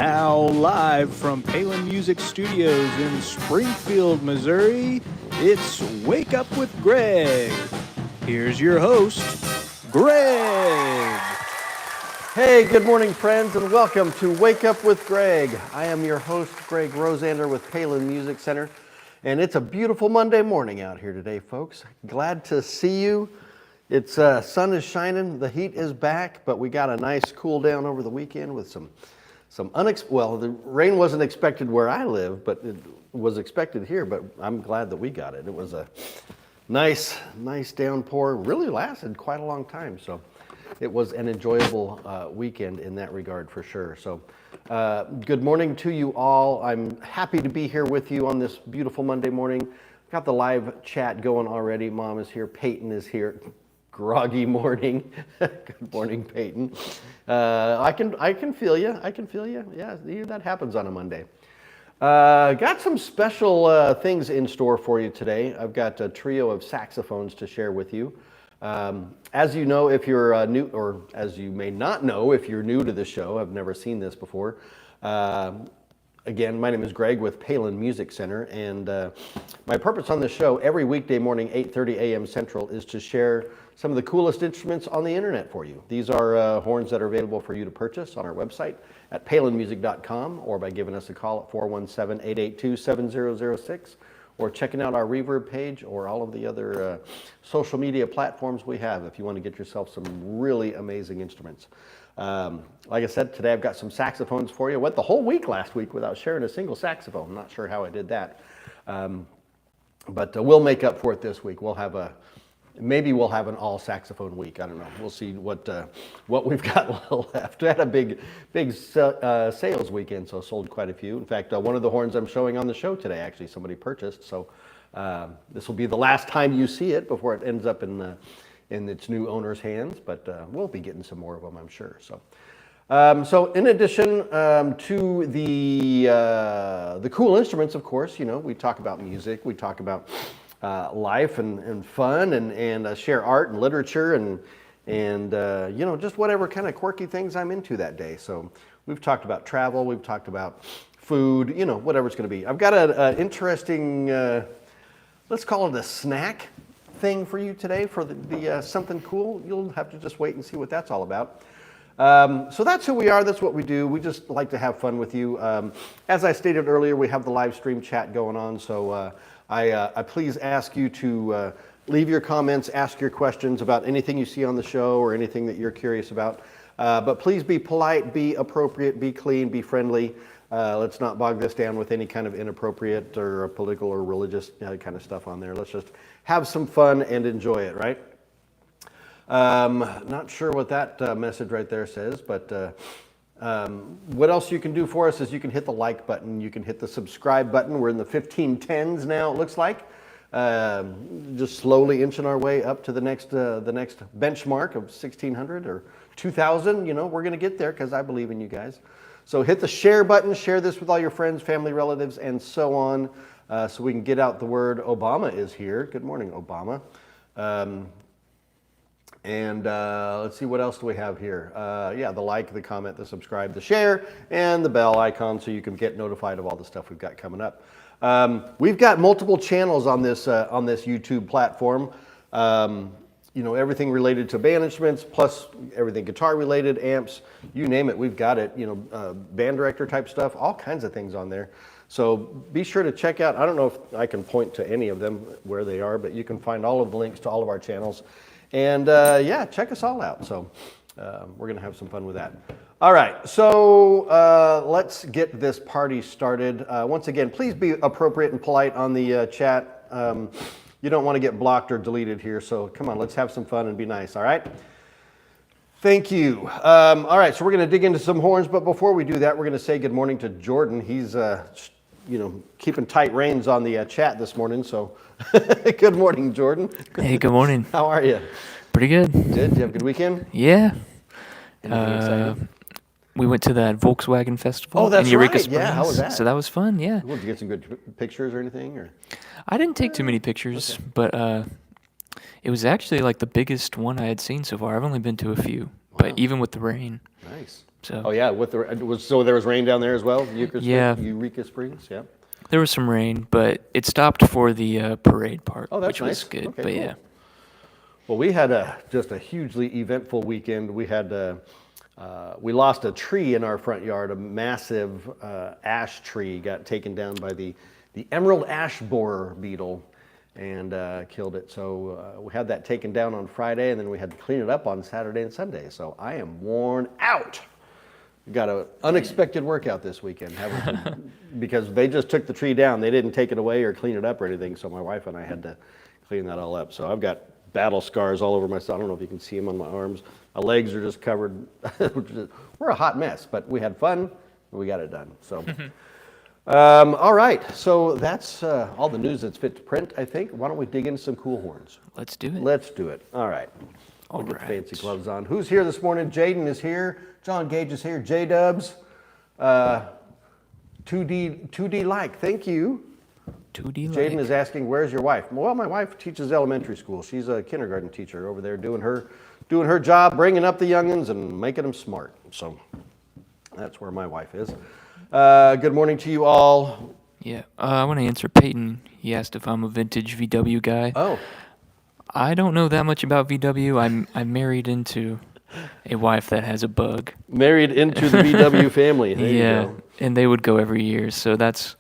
Now live from Palin Music Studios in Springfield, Missouri, it's Wake Up with Greg. Here's your host, Greg. Hey, good morning, friends, and welcome to Wake Up with Greg. I am your host, Greg Rosander with Palin Music Center, and it's a beautiful Monday morning out here today, folks. Glad to see you. It's sun is shining, the heat is back, but we got a nice cool down over the weekend with the rain wasn't expected where I live, but it was expected here, but I'm glad that we got it. It was a nice downpour, really lasted quite a long time, so it was an enjoyable weekend in that regard for sure. So good morning to you all. I'm happy to be here with you on this beautiful Monday morning. Got the live chat going already. Mom is here, Peyton is here. Groggy morning. Good morning, Peyton. I can feel you. Yeah, that happens on a Monday. Got some special things in store for you today. I've got a trio of saxophones to share with you. As you know, if you're new, or as you may not know, if you're new to the show, I've never seen this before. Again, my name is Greg with Palin Music Center, and my purpose on the show every weekday morning, 8:30 a.m. Central, is to share some of the coolest instruments on the internet for you. These are horns that are available for you to purchase on our website at palinmusic.com or by giving us a call at 417-882-7006 or checking out our Reverb page or all of the other social media platforms we have if you want to get yourself some really amazing instruments. Like I said, today I've got some saxophones for you. I went the whole week last week without sharing a single saxophone. I'm not sure how I did that. But we'll make up for it this week. Maybe we'll have an all saxophone week. I don't know. We'll see what we've got left. I had a big sales weekend, so sold quite a few. In fact, one of the horns I'm showing on the show today, actually somebody purchased. So this will be the last time you see it before it ends up in its new owner's hands. But we'll be getting some more of them, I'm sure. So in addition to the cool instruments, of course, we talk about music. We talk about life and fun and share art and literature and just whatever kind of quirky things I'm into that day. So we've talked about travel, we've talked about food, whatever it's going to be. I've got an interesting, let's call it a snack thing for you today for the something cool. You'll have to just wait and see what that's all about. So that's who we are. That's what we do. We just like to have fun with you. As I stated earlier, we have the live stream chat going on. So I please ask you to leave your comments, ask your questions about anything you see on the show or anything that you're curious about. But please be polite, be appropriate, be clean, be friendly. Let's not bog this down with any kind of inappropriate or political or religious kind of stuff on there. Let's just have some fun and enjoy it, right? Not sure what that message right there says, but what else you can do for us is you can hit the like button, you can hit the subscribe button. We're in the 1510s now, it looks like. Just slowly inching our way up to the next benchmark of 1600 or 2000. We're going to get there because I believe in you guys. So hit the share button, share this with all your friends, family, relatives, and so on, so we can get out the word Obama is here. Good morning, Obama. And let's see, what else do we have here? The like, the comment, the subscribe, the share, and the bell icon so you can get notified of all the stuff we've got coming up. We've got multiple channels on this YouTube platform. Everything related to band instruments, plus everything guitar related, amps, you name it, we've got it. Band director type stuff, all kinds of things on there. So be sure to check out. I don't know if I can point to any of them where they are, but you can find all of the links to all of our channels. And check us all out. So we're going to have some fun with that. All right, so let's get this party started. Once again, please be appropriate and polite on the chat. You don't want to get blocked or deleted here, so come on, let's have some fun and be nice, all right? Thank you. All right, so we're going to dig into some horns, but before we do that, we're going to say good morning to Jordan. He's keeping tight reins on the chat this morning, so good morning, Jordan. Hey, good morning. How are you? Pretty good. Good? Did you have a good weekend? Yeah. Anything exciting? We went to that Volkswagen Festival. Oh, that's in Eureka right. Springs. Yeah, how was that? So that was fun, yeah. Did you get some good pictures or anything? Or? I didn't take too many pictures, Okay. but it was actually like the biggest one I had seen so far. I've only been to a few, Wow. but even with the rain. Nice. So Oh yeah, so there was rain down there as well. Yeah. Eureka Springs. Yeah. there was some rain, but it stopped for the parade part, Oh, that's which was nice. good. Okay, but cool. yeah, Well, we had just a hugely eventful weekend. We lost a tree in our front yard. A massive ash tree got taken down by the emerald ash borer beetle and killed it. So we had that taken down on Friday, and then we had to clean it up on Saturday and Sunday. So I am worn out. Got an unexpected workout this weekend because they just took the tree down. They didn't take it away or clean it up or anything. So my wife and I had to clean that all up. So I've got battle scars all over myself. I don't know if you can see them on my arms. My legs are just covered. We're a hot mess, but we had fun and we got it done. So, all right. So that's all the news that's fit to print, I think. Why don't we dig into some cool horns? let's do it. Let's do it. All right. We'll get the right. fancy gloves on. Who's here this morning? Jaden is here. John Gage is here. J-Dubs. 2D like. Thank you. 2D Jaden like. is asking, where's your wife? Well, my wife teaches elementary school. She's a kindergarten teacher over there doing her job, bringing up the youngins and making them smart. So that's where my wife is. Good morning to you all. Yeah, I want to answer Peyton. He asked if I'm a vintage VW guy. Oh, I don't know that much about VW. I'm married into a wife that has a bug. married into the VW family. There you Yeah, go. and they would go every year, so that's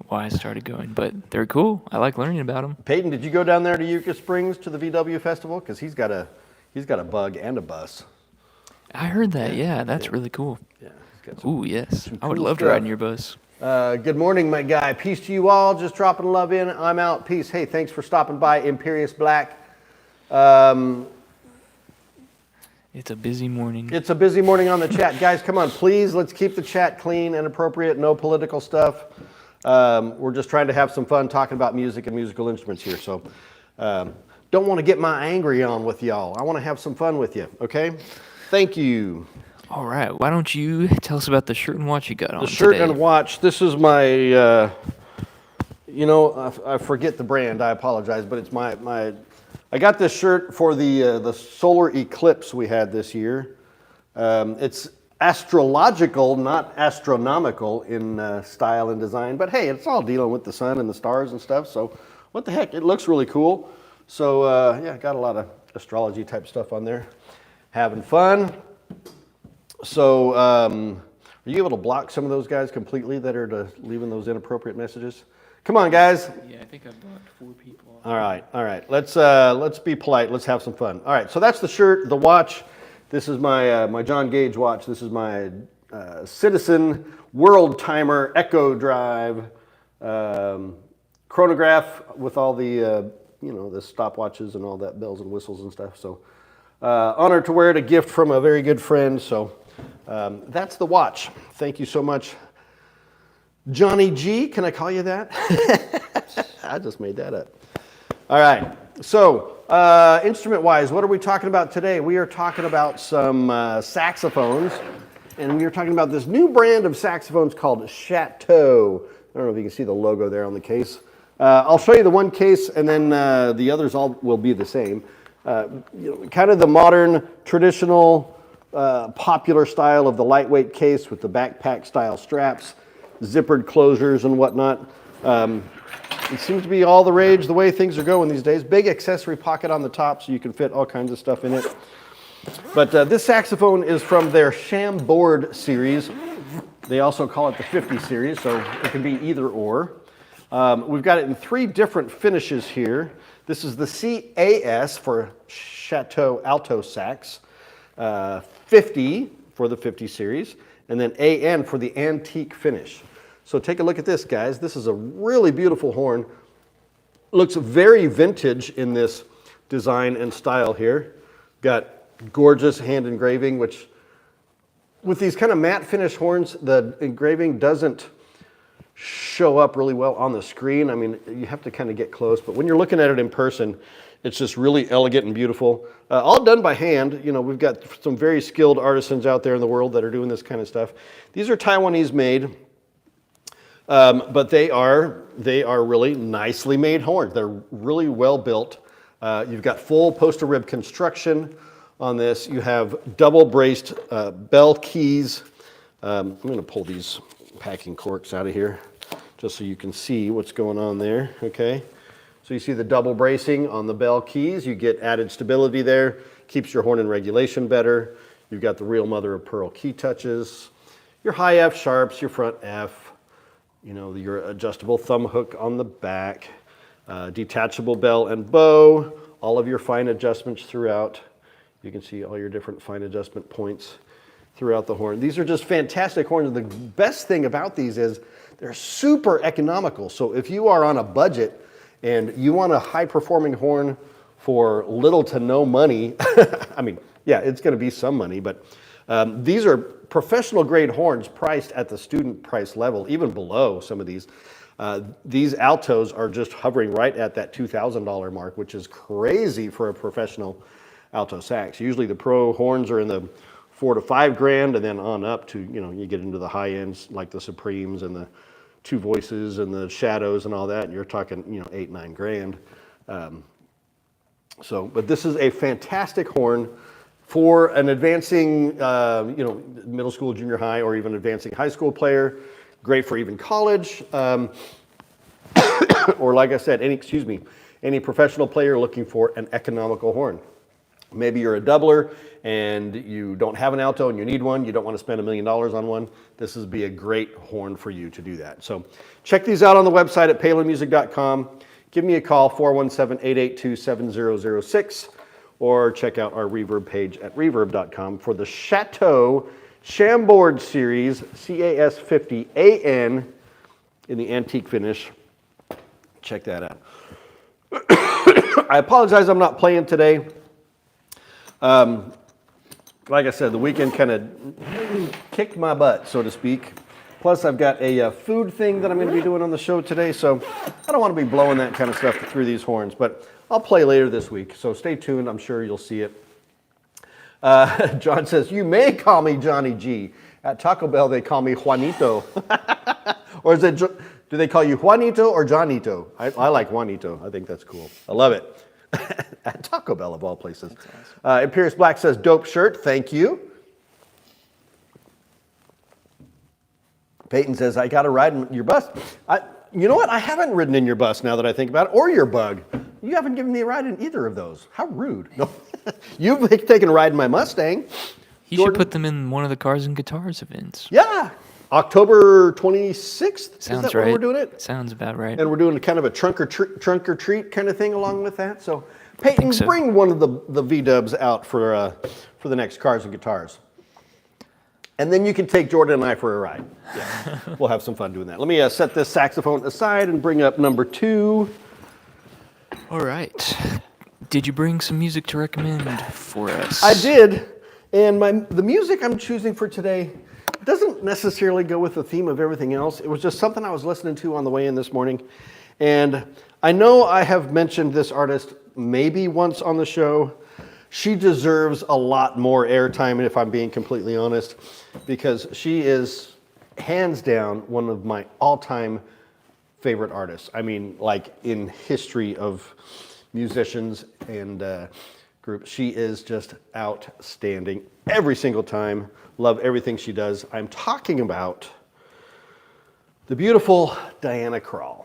why I started going. But they're cool. I like learning about them. Peyton, did you go down there to Eureka Springs to the VW festival? Because he's got a bug and a bus. I heard that. Yeah, that's really cool. Yeah, he's got some. Ooh, yes. I would cool love to stuff. ride in your bus. Good morning, my guy. Peace to you all. Just dropping love in. I'm out. Peace. Hey, thanks for stopping by, Imperious Black. It's a busy morning. It's a busy morning on the chat. Guys, come on, please. Let's keep the chat clean and appropriate. No political stuff. We're just trying to have some fun talking about music and musical instruments here. So don't want to get my angry on with y'all. I want to have some fun with you, okay? Thank you. All right. Why don't you tell us about the shirt and watch you got on The shirt today? and watch. This is my, I forget the brand. I apologize, but it's my. I got this shirt for the solar eclipse we had this year. It's astrological, not astronomical in style and design. But hey, it's all dealing with the sun and the stars and stuff. So what the heck? It looks really cool. So yeah, got a lot of astrology type stuff on there. Having fun. So are you able to block some of those guys completely that are leaving those inappropriate messages? Come on, guys. Yeah, I think I blocked 4 people. All right. Let's be polite. Let's have some fun. All right. So that's the shirt, the watch. This is my John Gage watch. This is my Citizen World Timer Echo Drive chronograph with all the the stopwatches and all that bells and whistles and stuff. So honored to wear it. A gift from a very good friend. So that's the watch. Thank you so much, Johnny G. Can I call you that? I just made that up. All right. So, instrument-wise, what are we talking about today? We are talking about some saxophones, and we are talking about this new brand of saxophones called Chateau. I don't know if you can see the logo there on the case. I'll show you the one case, and then the others all will be the same. Kind of the modern, traditional, popular style of the lightweight case with the backpack-style straps, zippered closures, and whatnot. It seems to be all the rage, the way things are going these days. Big accessory pocket on the top so you can fit all kinds of stuff in it. But this saxophone is from their Chambord series. They also call it the 50 series, so it can be either or. We've got it in 3 different finishes here. This is the CAS for Chateau Alto Sax, 50 for the 50 series, and then AN for the antique finish. So take a look at this, guys. This is a really beautiful horn. Looks very vintage in this design and style here. Got gorgeous hand engraving, which with these kind of matte finish horns, the engraving doesn't show up really well on the screen. I mean, you have to kind of get close, but when you're looking at it in person, it's just really elegant and beautiful. All done by hand. We've got some very skilled artisans out there in the world that are doing this kind of stuff. These are Taiwanese made. But they are really nicely made horns. They're really well built. You've got full poster rib construction on this. You have double braced bell keys. I'm going to pull these packing corks out of here just so you can see what's going on there, okay? So you see the double bracing on the bell keys. You get added stability there, keeps your horn in regulation better. You've got the real mother of pearl key touches, your high F sharps, your front F, you know, your adjustable thumb hook on the back, detachable bell and bow, all of your fine adjustments throughout. You can see all your different fine adjustment points throughout the horn. These are just fantastic horns. The best thing about these is they're super economical. So if you are on a budget and you want a high performing horn for little to no money, I mean, yeah, it's going to be some money, but these are professional grade horns priced at the student price level, even below some of these. These altos are just hovering right at that $2,000 mark, which is crazy for a professional alto sax. Usually the pro horns are in the $4,000 to $5,000, and then on up to, you know, you get into the high ends like the Supremes and the Two Voices and the Shadows and all that, and you're talking, you know, $8,000 to $9,000. But this is a fantastic horn for an advancing, you know, middle school, junior high, or even advancing high school player. Great for even college, or like I said, any professional player looking for an economical horn. Maybe you're a doubler and you don't have an alto and you need one. You don't want to spend $1 million on one. This would be a great horn for you to do that. So check these out on the website at palinmusic.com. Give me a call, 417-882-7006, or check out our Reverb page at reverb.com for the Chateau Chambord Series CAS50AN in the antique finish. Check that out. I apologize I'm not playing today. Like I said, the weekend kind of kicked my butt, so to speak. Plus, I've got a food thing that I'm going to be doing on the show today, so I don't want to be blowing that kind of stuff through these horns, but I'll play later this week, so stay tuned. I'm sure you'll see it. John says, you may call me Johnny G. At Taco Bell, they call me Juanito. Or is it, do they call you Juanito or Johnito? I like Juanito. I think that's cool. I love it. At Taco Bell, of all places. Awesome. Imperious Black says, dope shirt. Thank you. Peyton says, I got to ride in your bus. You know what? I haven't ridden in your bus now that I think about it, or your bug. You haven't given me a ride in either of those. How rude. No. You've taken a ride in my Mustang. You should put them in one of the Cars and Guitars events. Yeah. October 26th? Sounds is that right. when we're doing it? Sounds about right. And we're doing kind of a trunk or treat kind of thing along with that. So, Peyton, bring one of the V-dubs out for the next Cars and Guitars. And then you can take Jordan and I for a ride. Yeah. We'll have some fun doing that. Let me set this saxophone aside and bring up number 2. All right. Did you bring some music to recommend for us? I did. And the music I'm choosing for today doesn't necessarily go with the theme of everything else. It was just something I was listening to on the way in this morning. And I know I have mentioned this artist maybe once on the show. She deserves a lot more airtime, if I'm being completely honest, because she is hands down one of my all-time favorite artists. I mean, like in history of musicians and groups. She is just outstanding every single time. Love everything she does. I'm talking about the beautiful Diana Krall.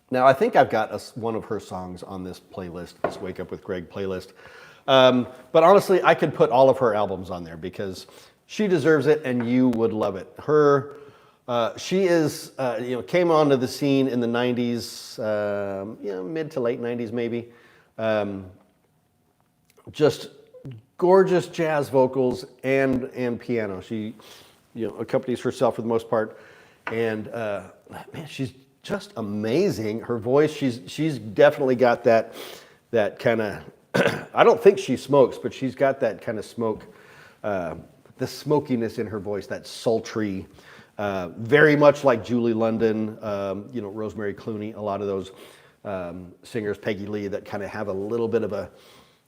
Now, I think I've got one of her songs on this playlist, this Wake Up with Greg playlist. But honestly, I could put all of her albums on there because she deserves it and you would love it. She is, came onto the scene in the 90s, mid to late 90s maybe. Just gorgeous jazz vocals and piano. She, accompanies herself for the most part. And man, she's just amazing. Her voice, she's definitely got that kind of, I don't think she smokes, but she's got that kind of smoke, the smokiness in her voice, that sultry, very much like Julie London, Rosemary Clooney, a lot of those singers, Peggy Lee, that kind of have a little bit of a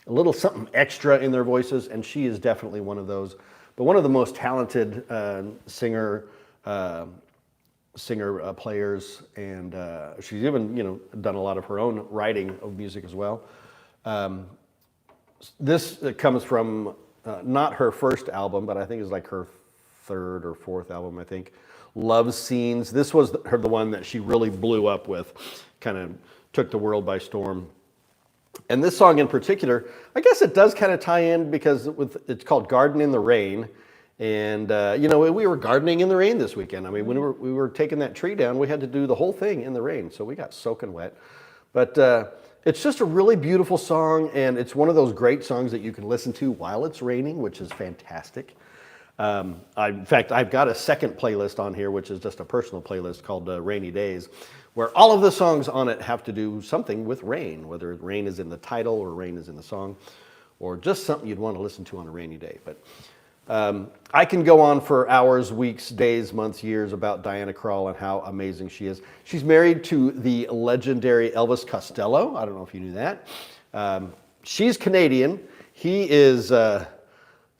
little something extra in their voices, and she is definitely one of those. But one of the most talented singer players, and she's even done a lot of her own writing of music as well. This comes from not her first album, but I think it's like her third or fourth album, I think. Love Scenes. This was the one that she really blew up with, kind of took the world by storm. And this song in particular, I guess it does kind of tie in because it's called Garden in the Rain. And, we were gardening in the rain this weekend. I mean, when we were taking that tree down, we had to do the whole thing in the rain. So we got soaking wet. But it's just a really beautiful song. And it's one of those great songs that you can listen to while it's raining, which is fantastic. In fact, I've got a second playlist on here, which is just a personal playlist called Rainy Days, where all of the songs on it have to do something with rain, whether rain is in the title or rain is in the song, or just something you'd want to listen to on a rainy day. But I can go on for hours, weeks, days, months, years about Diana Krall and how amazing she is. She's married to the legendary Elvis Costello. I don't know if you knew that. She's Canadian. He is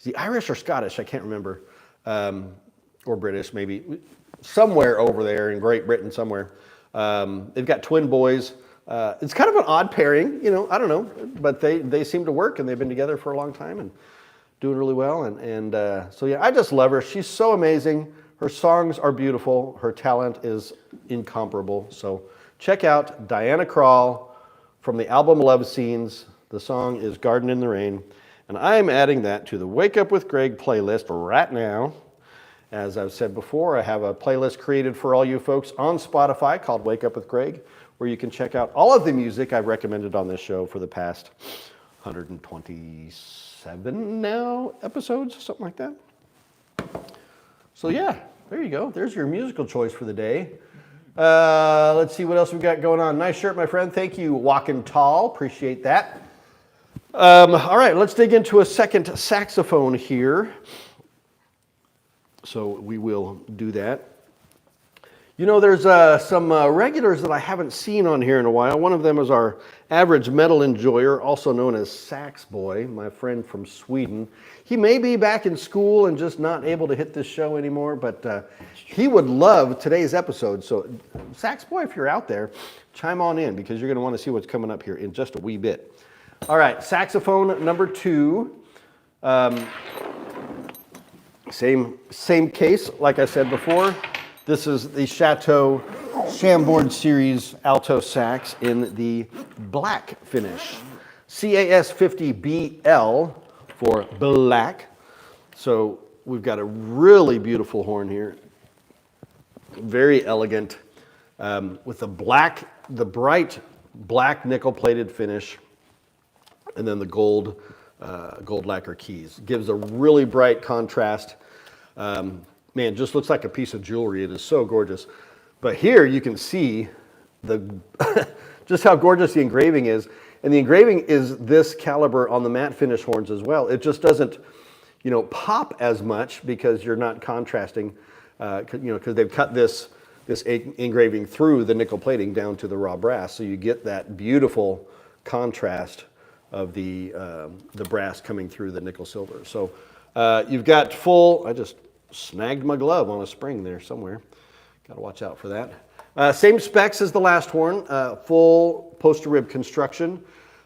he Irish or Scottish? I can't remember. Or British, maybe. Somewhere over there in Great Britain, somewhere. They've got twin boys. It's kind of an odd pairing, I don't know. But they seem to work, and they've been together for a long time and doing really well. So yeah, I just love her. She's so amazing. Her songs are beautiful. Her talent is incomparable. So check out Diana Krall from the album Love Scenes. The song is Garden in the Rain. And I'm adding that to the Wake Up with Greg playlist right now. As I've said before, I have a playlist created for all you folks on Spotify called Wake Up with Greg, where you can check out all of the music I've recommended on this show for the past 127 now episodes, something like that. So yeah, there you go. There's your musical choice for the day. Let's see what else we've got going on. Nice shirt, my friend. Thank you, Walkin' Tall. Appreciate that. All right, let's dig into a second saxophone here. So we will do that. There's some regulars that I haven't seen on here in a while. One of them is our average metal enjoyer, also known as Sax Boy, my friend from Sweden. He may be back in school and just not able to hit this show anymore, but he would love today's episode. So Sax Boy, if you're out there, chime on in because you're going to want to see what's coming up here in just a wee bit. All right, saxophone number 2. Same case, like I said before. This is the Chateau Chambord Series alto sax in the black finish. CAS 50BL for black. So we've got a really beautiful horn here. Very elegant with the bright black nickel-plated finish. And then the gold lacquer keys. Gives a really bright contrast. Man, just looks like a piece of jewelry. It is so gorgeous. But here you can see just how gorgeous the engraving is. And the engraving is this caliber on the matte finish horns as well. It just doesn't, pop as much because you're not contrasting, because they've cut this engraving through the nickel plating down to the raw brass. So you get that beautiful contrast of the brass coming through the nickel silver. So you've got I just snagged my glove on a spring there somewhere. Got to watch out for that. Same specs as the last horn, full poster rib construction,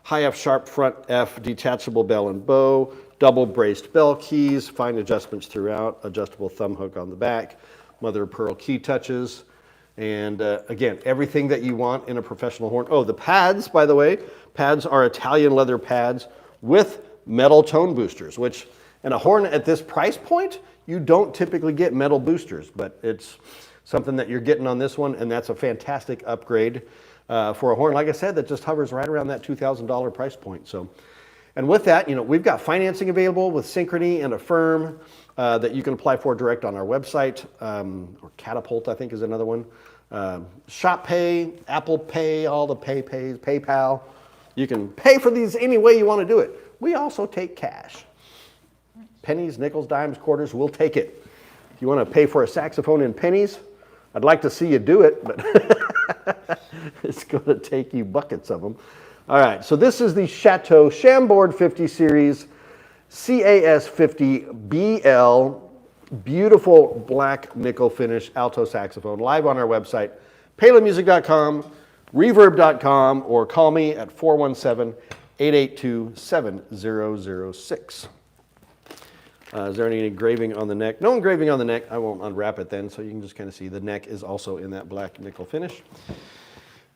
high F sharp front F, detachable bell and bow, double braced bell keys, fine adjustments throughout, adjustable thumb hook on the back, mother of pearl key touches, and again, everything that you want in a professional horn. Oh, the pads, by the way, pads are Italian leather pads with metal tone boosters, which in a horn at this price point, you don't typically get metal boosters, but it's something that you're getting on this one, and that's a fantastic upgrade for a horn, like I said, that just hovers right around that $2,000 price point. So, and with that, we've got financing available with Synchrony and Affirm that you can apply for direct on our website, or Catapult, I think is another one. Shop Pay, Apple Pay, all the pays, PayPal. You can pay for these any way you want to do it. We also take cash. Pennies, nickels, dimes, quarters, we'll take it. If you want to pay for a saxophone in pennies, I'd like to see you do it, but it's going to take you buckets of them. All right, so this is the Chateau Chambord 50 Series CAS 50BL, beautiful black nickel finish alto saxophone, live on our website, palinmusic.com, reverb.com, or call me at 882-7006. Is there any engraving on the neck? No engraving on the neck. I won't unwrap it then, so you can just kind of see the neck is also in that black nickel finish.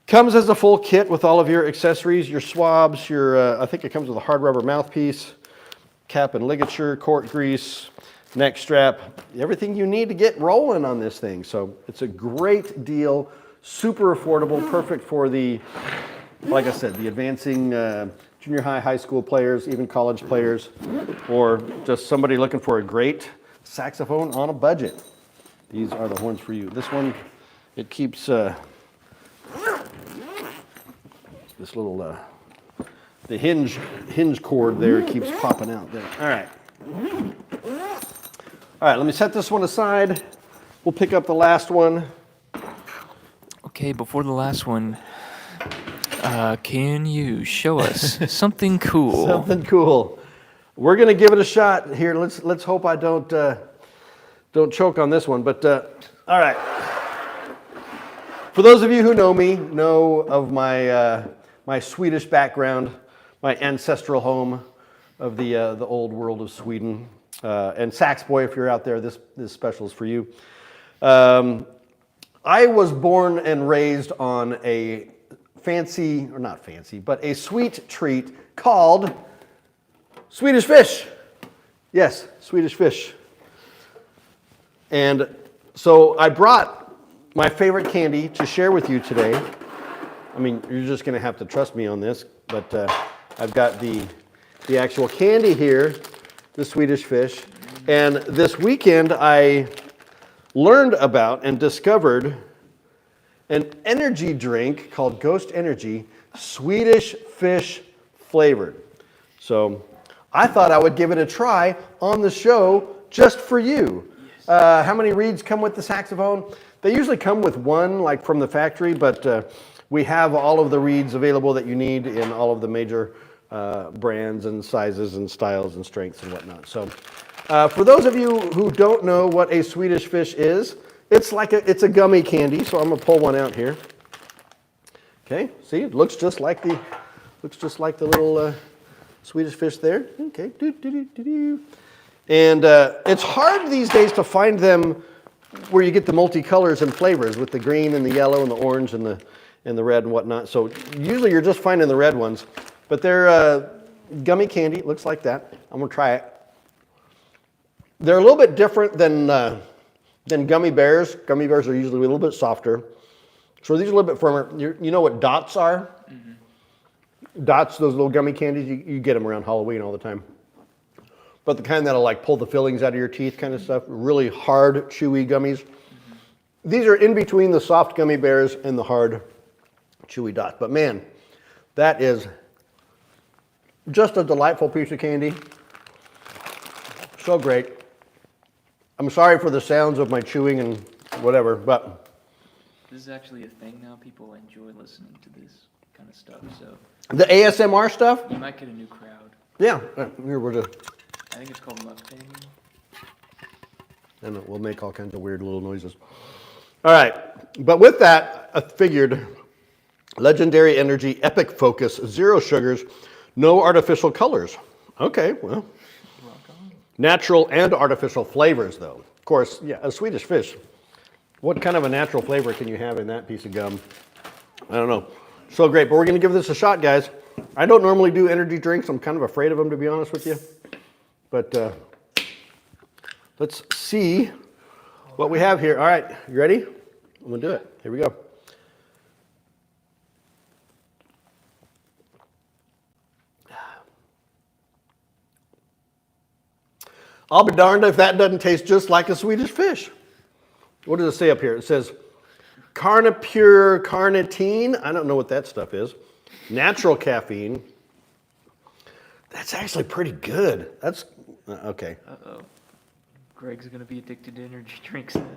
Comes as a full kit with all of your accessories, your swabs, I think it comes with a hard rubber mouthpiece, cap and ligature, cork grease, neck strap, everything you need to get rolling on this thing. So it's a great deal, super affordable, perfect for the, like I said, the advancing junior high, high school players, even college players, or just somebody looking for a great saxophone on a budget. These are the horns for you. This one, it keeps this little the hinge cord there keeps popping out there. All right, let me set this one aside. We'll pick up the last one. Okay, before the last one, can you show us something cool? Something cool. We're gonna give it a shot here. Let's hope I don't choke on this one. But all right. For those of you who know me, know of my my Swedish background, my ancestral home of the old world of Sweden, and Sax Boy, if you're out there, this special is for you. I was born and raised on a fancy, or not fancy, but a sweet treat called Swedish fish. Yes, Swedish fish. And so I brought my favorite candy to share with you today. I mean, you're just going to have to trust me on this, but I've got the actual candy here, the Swedish fish. And this weekend I learned about and discovered an energy drink called Ghost Energy, Swedish fish flavored. So I thought I would give it a try on the show just for you. How many reeds come with the saxophone? They usually come with one, like from the factory, but we have all of the reeds available that you need in all of the major brands and sizes and styles and strengths and whatnot. So for those of you who don't know what a Swedish fish is, it's a gummy candy. So I'm gonna pull one out here. Okay, see, it looks just like the little Swedish fish there. Okay, and it's hard these days to find them where you get the multicolors and flavors with the green and the yellow and the orange and the red and whatnot. So usually you're just finding the red ones, but they're gummy candy. It looks like that. I'm gonna try it. They're a little bit different than gummy bears. Gummy bears are usually a little bit softer. So these are a little bit firmer. You know what dots are? Mm-hmm. Dots, those little gummy candies, you get them around Halloween all the time. But the kind that'll like pull the fillings out of your teeth kind of stuff, really hard, chewy gummies. Mm-hmm. These are in between the soft gummy bears and the hard, chewy dots. But man, that is just a delightful piece of candy. So great. I'm sorry for the sounds of my chewing and whatever, but This is actually a thing now. People enjoy listening to this kind of stuff. So the ASMR stuff? you might get a new crowd. Yeah. Here we're just, I think it's called mukbang. and we'll make all kinds of weird little noises. All right. But with that, I figured Legendary Energy Epic Focus, 0 sugars, no artificial colors. Okay, well. Natural and artificial flavors, though. Of course, yeah, a Swedish fish. What kind of a natural flavor can you have in that piece of gum? I don't know. So great, but we're going to give this a shot, guys. I don't normally do energy drinks. I'm kind of afraid of them, to be honest with you. But let's see what we have here. All right, you ready? I'm going to do it. Here we go. I'll be darned if that doesn't taste just like a Swedish fish. What does it say up here? It says Carnipure carnitine. I don't know what that stuff is. Natural caffeine. That's actually pretty good. That's okay. Uh-oh. Greg's going to be addicted to energy drinks now.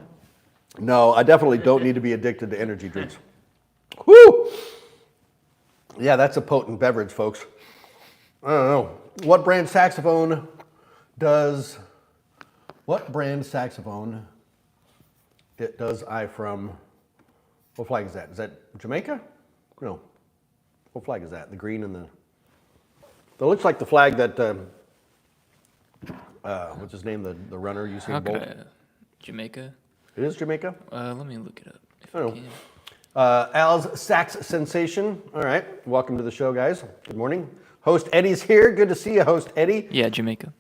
No, I definitely don't need to be addicted to energy drinks. Woo! Yeah, that's a potent beverage, folks. I don't know. What brand saxophone does I from? What flag is that? Is that Jamaica? No. What flag is that? The green and the That looks like the flag that, what's his name, the runner, Usain Bolt. Jamaica? It is Jamaica? Let me look it up if Oh. I can. Al's Sax Sensation. All right, welcome to the show, guys. Good morning. Host Eddie's here. Good to see you, Host Eddie. Yeah, Jamaica.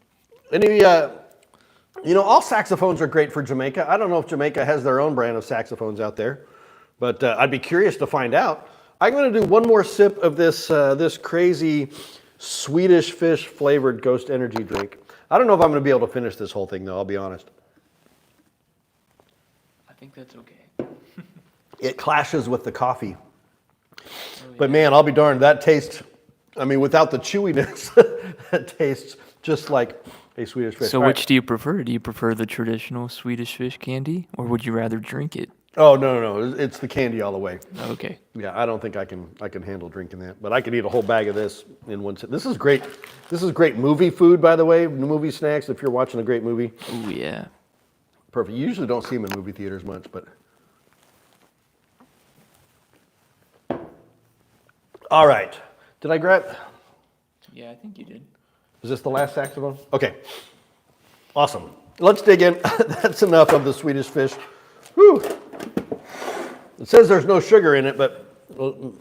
Any, all saxophones are great for Jamaica. I don't know if Jamaica has their own brand of saxophones out there, but I'd be curious to find out. I'm going to do one more sip of this this crazy Swedish fish flavored Ghost Energy drink. I don't know if I'm going to be able to finish this whole thing, though. I'll be honest. I think that's okay. It clashes with the coffee. But man, I'll be darned, that tastes, I mean, without the chewiness, that tastes just like a Swedish fish. So All right. which do you prefer? Do you prefer the traditional Swedish fish candy, or would you rather drink it? Oh, no. It's the candy all the way. Okay. Yeah, I don't think I can handle drinking that. But I could eat a whole bag of this in one sitting. This is great. This is great movie food, by the way, movie snacks if you're watching a great movie. Oh, yeah. Perfect. You usually don't see them in movie theaters much, but... All right. Did I grab... Yeah, I think you did. Is this the last saxophone? Okay. Awesome. Let's dig in. That's enough of the Swedish fish. Whew. It says there's no sugar in it, but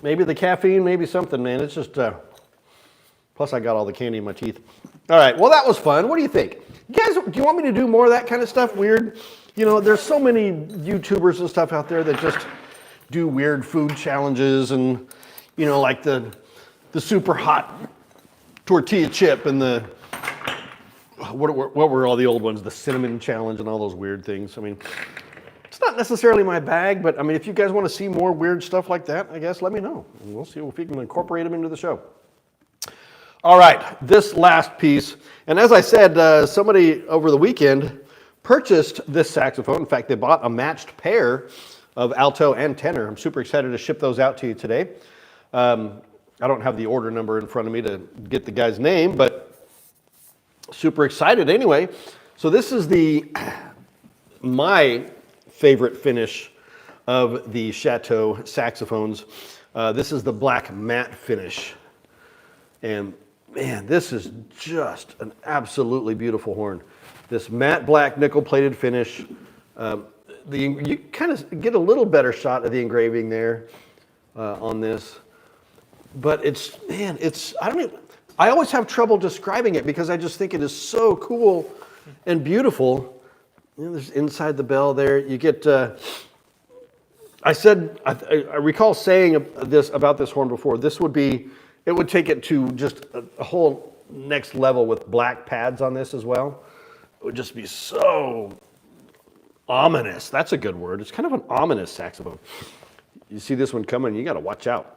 maybe the caffeine, maybe something, man. It's just... plus I got all the candy in my teeth. All right. Well, that was fun. What do you think? You guys, do you want me to do more of that kind of stuff? Weird? You know, there's so many YouTubers and stuff out there that just do weird food challenges and... You know, like the super hot tortilla chip and the, what were all the old ones? The cinnamon challenge and all those weird things. I mean, it's not necessarily my bag, but I mean, if you guys want to see more weird stuff like that, I guess let me know. And we'll see if we can incorporate them into the show. All right, this last piece. And as I said, somebody over the weekend purchased this saxophone. In fact, they bought a matched pair of alto and tenor. I'm super excited to ship those out to you today. I don't have the order number in front of me to get the guy's name, but super excited anyway. So this is my favorite finish of the Chateau saxophones. This is the black matte finish. And man, this is just an absolutely beautiful horn. This matte black nickel plated finish. You kind of get a little better shot of the engraving there on this. But I always have trouble describing it because I just think it is so cool and beautiful. You know, there's inside the bell there. You get, I recall saying this about this horn before. It would take it to just a whole next level with black pads on this as well. It would just be so ominous. That's a good word. It's kind of an ominous saxophone. You see this one coming, you got to watch out.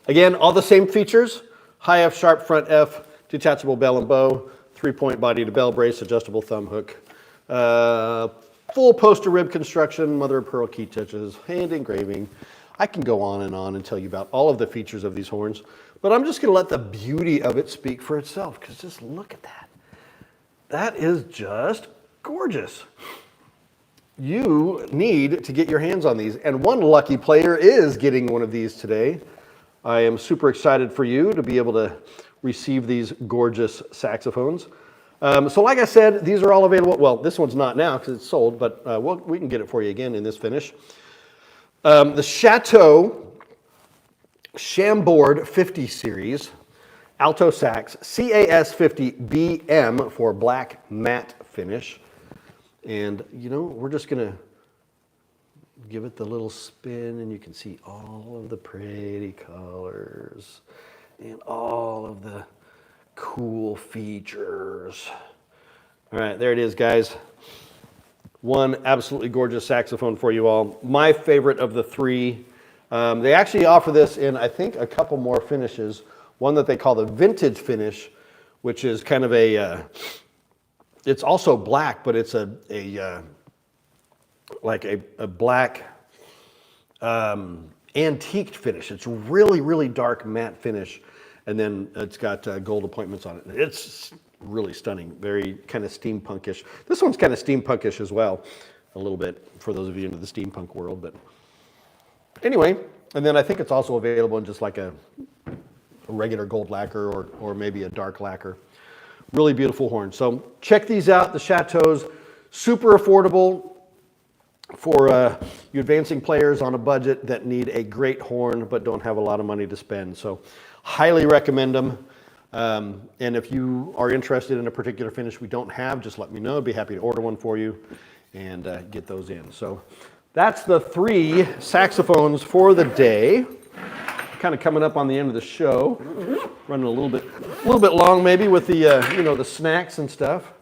Again, all the same features: high F sharp front F, detachable bell and bow, 3-point body to bell brace, adjustable thumb hook, full poster rib construction, mother of pearl key touches, hand engraving. I can go on and tell you about all of the features of these horns, but I'm just going to let the beauty of it speak for itself, because just look at that. That is just gorgeous. You need to get your hands on these, and one lucky player is getting one of these today. I am super excited for you to be able to receive these gorgeous saxophones. So like I said, these are all available. Well, this one's not now because it's sold, but we can get it for you again in this finish. The Chateau Chambord 50 series, alto sax, CAS 50 BM for black matte finish. And, you know, we're just going to give it the little spin, and you can see all of the pretty colors and all of the cool features. All right, there it is, guys. One absolutely gorgeous saxophone for you all. My favorite of the three. They actually offer this in, I think, a couple more finishes. One that they call the vintage finish, which is kind of it's also black, but it's a black antiqued finish. It's really, really dark matte finish, and then it's got gold appointments on it. It's really stunning, very kind of steampunkish. This one's kind of steampunkish as well, a little bit, for those of you into the steampunk world. But anyway, and then I think it's also available in just like a a regular gold lacquer or maybe a dark lacquer. Really beautiful horn. So check these out, the Chateaus. Super affordable for you advancing players on a budget that need a great horn but don't have a lot of money to spend. So highly recommend them. And if you are interested in a particular finish we don't have, just let me know. I'd be happy to order one for you and get those in. So that's the 3 saxophones for the day. Kind of coming up on the end of the show, running a little bit long maybe with the the snacks and stuff.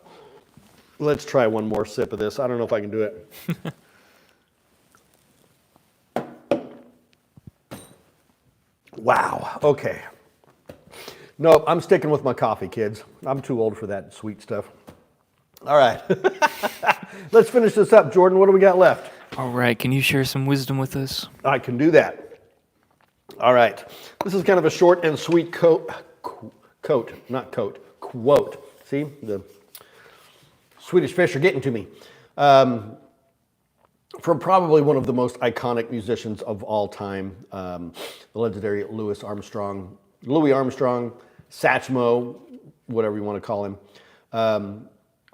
Let's try one more sip of this. I don't know if I can do it. Wow. Okay. Nope, I'm sticking with my coffee, kids. I'm too old for that sweet stuff. All right. Let's finish this up, Jordan. What do we got left? All right, can you share some wisdom with us? I can do that. All right. This is kind of a short and sweet quote. See, the Swedish fish are getting to me. From probably one of the most iconic musicians of all time, the legendary Louis Armstrong, Satchmo, whatever you want to call him.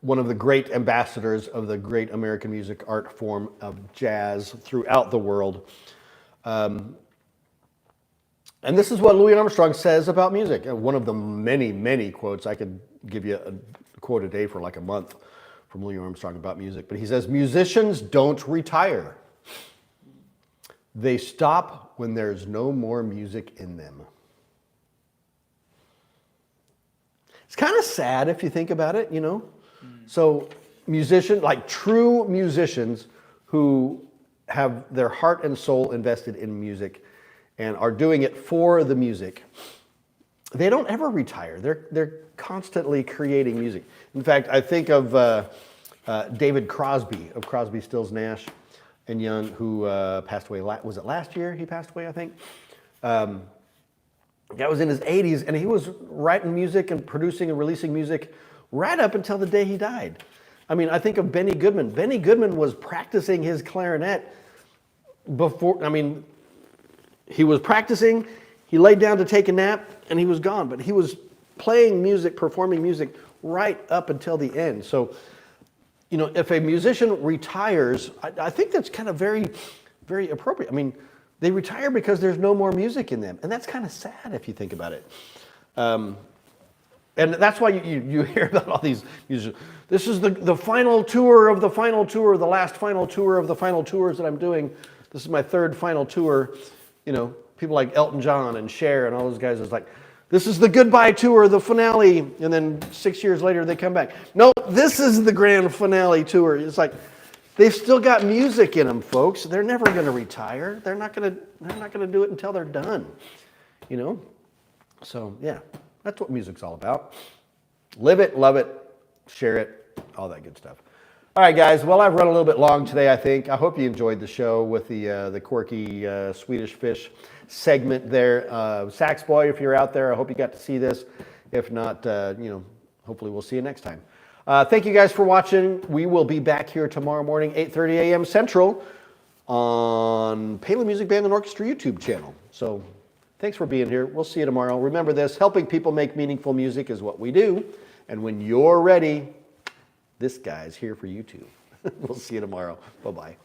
One of the great ambassadors of the great American music art form of jazz throughout the world. And this is what Louis Armstrong says about music. One of the many, many quotes. I could give you a quote a day for like a month from Louis Armstrong about music. But he says, musicians don't retire. They stop when there's no more music in them. It's kind of sad if you think about it, you know? So musicians, like true musicians who have their heart and soul invested in music and are doing it for the music, they don't ever retire. They're constantly creating music. In fact, I think of David Crosby of Crosby, Stills, Nash and Young, who passed away. Was it last year he passed away, I think? That was in his 80s, and he was writing music and producing and releasing music right up until the day he died. I mean, I think of Benny Goodman. Benny Goodman was practicing his clarinet before, he was practicing, he laid down to take a nap, and he was gone. But he was playing music, performing music right up until the end. So, you know, if a musician retires, I think that's kind of very, very appropriate. I mean, they retire because there's no more music in them. And that's kind of sad if you think about it. And that's why you hear about all these musicians. This is the final tour of the final tour, the last final tour of the final tours that I'm doing. This is my 3rd final tour. You know, people like Elton John and Cher and all those guys is like, this is the goodbye tour, the finale, and then 6 years later they come back. No, this is the grand finale tour. It's like they've still got music in them, folks. They're never going to retire. They're not going to do it until they're done. You know, so yeah, that's what music's all about. Live it, love it, share it, all that good stuff. All right, guys. Well, I've run a little bit long today, I think. I hope you enjoyed the show with the quirky Swedish fish segment there. Sax Boy, if you're out there, I hope you got to see this. If not, hopefully we'll see you next time. Thank you guys for watching. We will be back here tomorrow morning, 8:30 a.m. Central on Palin Music Band and Orchestra YouTube channel. So thanks for being here. We'll see you tomorrow. Remember this, helping people make meaningful music is what we do. And when you're ready, this guy's here for you too. We'll see you tomorrow. Bye-bye.